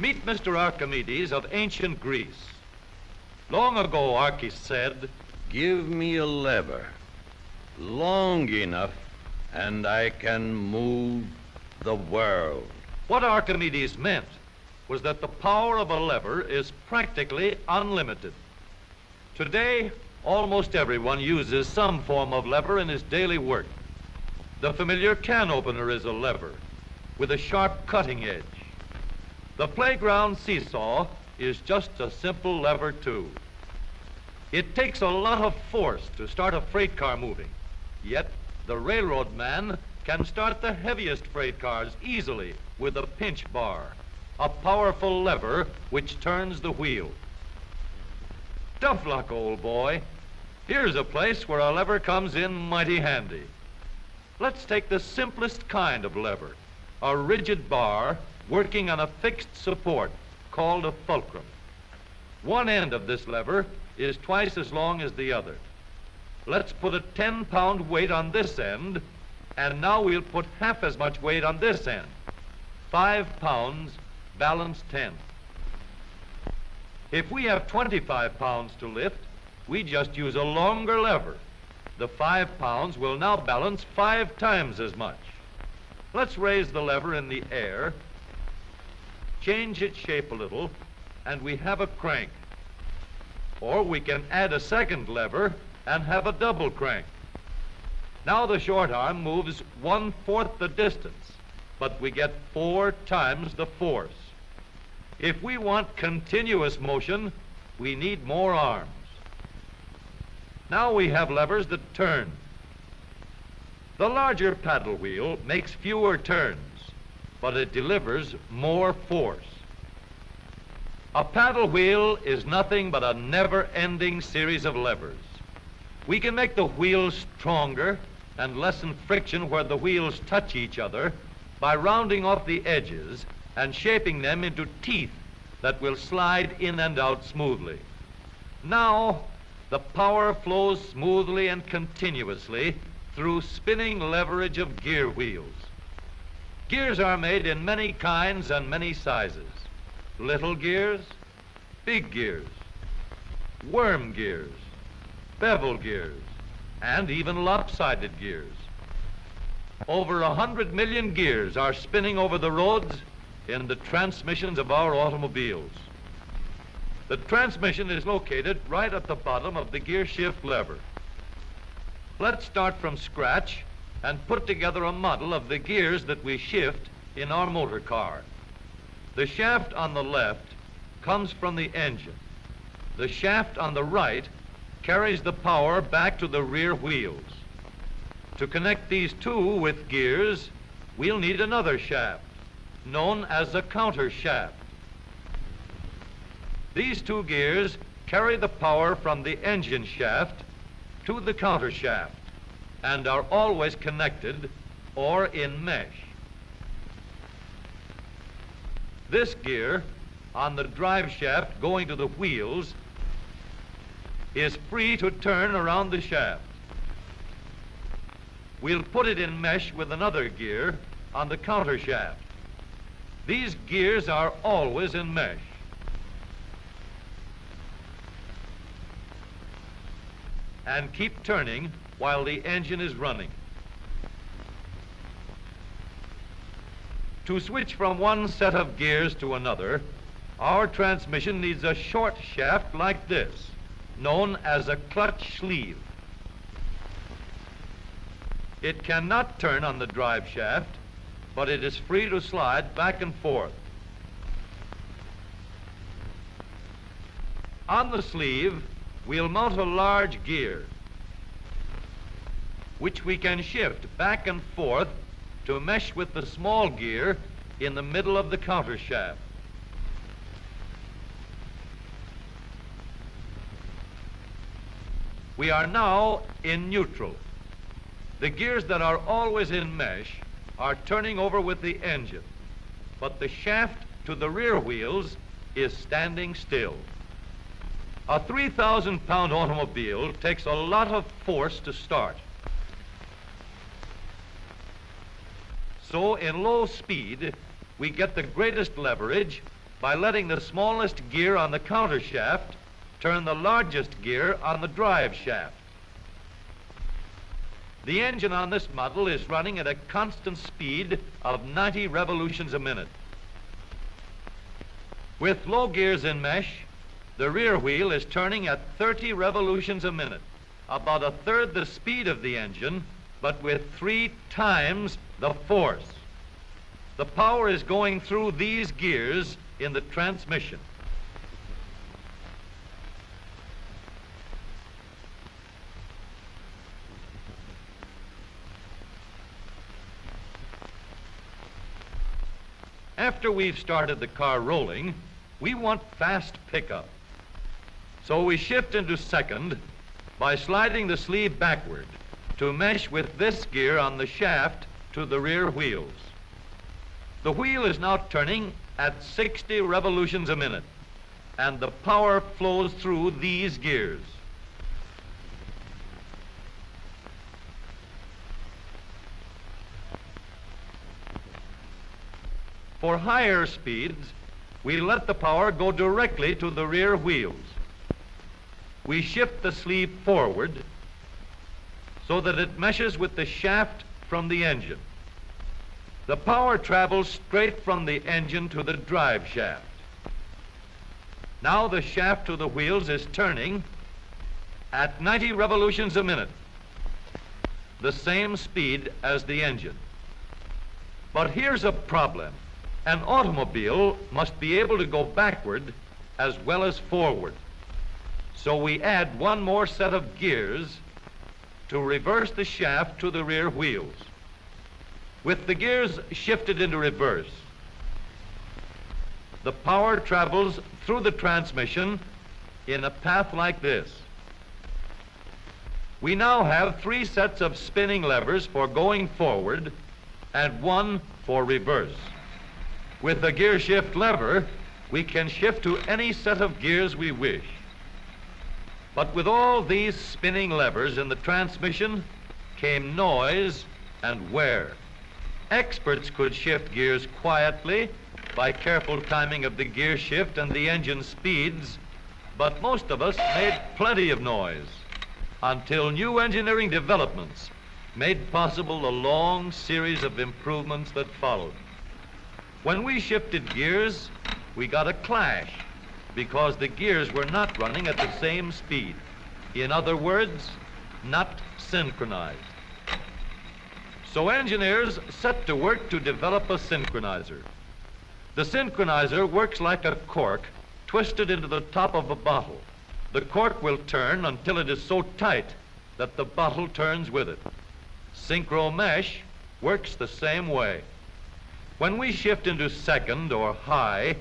Meet Mr. Archimedes of ancient Greece. Long ago, Archis said, "Give me a lever long enough, and I can move the world." What Archimedes meant was that the power of a lever is practically unlimited. Today, almost everyone uses some form of lever in his daily work. The familiar can opener is a lever with a sharp cutting edge. The playground seesaw is just a simple lever too. It takes a lot of force to start a freight car moving, yet the railroad man can start the heaviest freight cars easily with a pinch bar, a powerful lever which turns the wheel. Tough luck, old boy. Here's a place where a lever comes in mighty handy. Let's take the simplest kind of lever, a rigid bar working on a fixed support called a fulcrum. One end of this lever is twice as long as the other. Let's put a 10-pound weight on this end, and now we'll put half as much weight on this end. 5 pounds balance 10. If we have 25 pounds to lift, we just use a longer lever. The 5 pounds will now balance 5 times as much. Let's raise the lever in the air, change its shape a little, and we have a crank. Or we can add a second lever and have a double crank. Now the short arm moves 1/4 the distance, but we get 4 times the force. If we want continuous motion, we need more arms. Now we have levers that turn. The larger paddle wheel makes fewer turns, but it delivers more force. A paddle wheel is nothing but a never-ending series of levers. We can make the wheels stronger and lessen friction where the wheels touch each other by rounding off the edges and shaping them into teeth that will slide in and out smoothly. Now, the power flows smoothly and continuously through spinning leverage of gear wheels. Gears are made in many kinds and many sizes. Little gears, big gears, worm gears, bevel gears, and even lopsided gears. Over 100 million gears are spinning over the roads in the transmissions of our automobiles. The transmission is located right at the bottom of the gear shift lever. Let's start from scratch and put together a model of the gears that we shift in our motor car. The shaft on the left comes from the engine. The shaft on the right carries the power back to the rear wheels. To connect these two with gears, we'll need another shaft, known as a counter shaft. These two gears carry the power from the engine shaft to the counter shaft and are always connected or in mesh. This gear on the drive shaft going to the wheels is free to turn around the shaft. We'll put it in mesh with another gear on the counter shaft. These gears are always in mesh. And keep turning while the engine is running. To switch from one set of gears to another, our transmission needs a short shaft like this, known as a clutch sleeve. It cannot turn on the drive shaft, but it is free to slide back and forth. On the sleeve, we'll mount a large gear, which we can shift back and forth to mesh with the small gear in the middle of the counter shaft. We are now in neutral. The gears that are always in mesh are turning over with the engine, but the shaft to the rear wheels is standing still. A 3,000-pound automobile takes a lot of force to start. So in low speed, we get the greatest leverage by letting the smallest gear on the counter shaft turn the largest gear on the drive shaft. The engine on this model is running at a constant speed of 90 revolutions a minute. With low gears in mesh, the rear wheel is turning at 30 revolutions a minute, about a third the speed of the engine, but with 3 times the force. The power is going through these gears in the transmission. After we've started the car rolling, we want fast pickup. So we shift into second by sliding the sleeve backward to mesh with this gear on the shaft to the rear wheels. The wheel is now turning at 60 revolutions a minute, and the power flows through these gears. For higher speeds, we let the power go directly to the rear wheels. We shift the sleeve forward so that it meshes with the shaft from the engine. The power travels straight from the engine to the drive shaft. Now the shaft to the wheels is turning at 90 revolutions a minute, the same speed as the engine. But here's a problem. An automobile must be able to go backward as well as forward. So we add one more set of gears to reverse the shaft to the rear wheels. With the gears shifted into reverse, the power travels through the transmission in a path like this. We now have 3 sets of spinning levers for going forward and 1 for reverse. With the gear shift lever, we can shift to any set of gears we wish. But with all these spinning levers in the transmission came noise and wear. Experts could shift gears quietly by careful timing of the gear shift and the engine speeds, but most of us made plenty of noise until new engineering developments made possible the long series of improvements that followed. When we shifted gears, we got a clash because the gears were not running at the same speed. In other words, not synchronized. So engineers set to work to develop a synchronizer. The synchronizer works like a cork twisted into the top of a bottle. The cork will turn until it is so tight that the bottle turns with it. Synchro mesh works the same way. When we shift into second or high,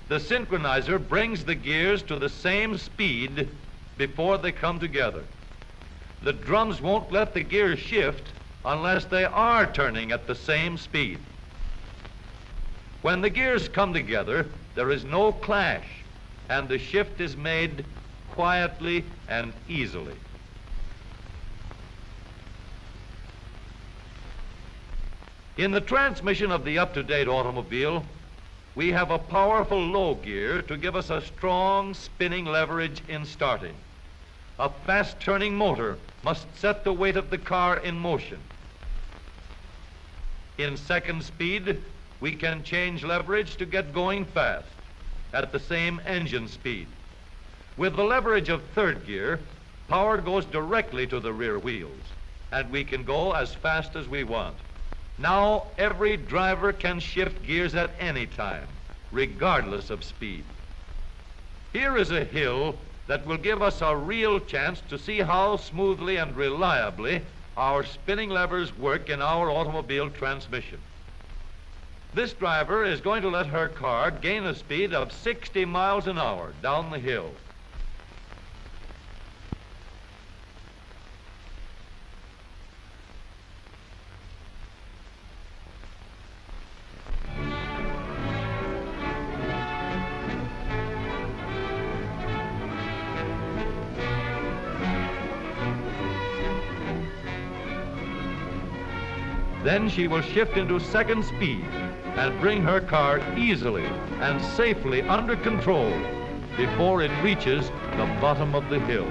the synchronizer brings the gears to the same speed before they come together. The drums won't let the gears shift unless they are turning at the same speed. When the gears come together, there is no clash, and the shift is made quietly and easily. In the transmission of the up-to-date automobile, we have a powerful low gear to give us a strong spinning leverage in starting. A fast-turning motor must set the weight of the car in motion. In second speed, we can change leverage to get going fast at the same engine speed. With the leverage of third gear, power goes directly to the rear wheels, and we can go as fast as we want. Now every driver can shift gears at any time, regardless of speed. Here is a hill that will give us a real chance to see how smoothly and reliably our spinning levers work in our automobile transmission. This driver is going to let her car gain a speed of 60 miles an hour down the hill. Then she will shift into second speed and bring her car easily and safely under control before it reaches the bottom of the hill.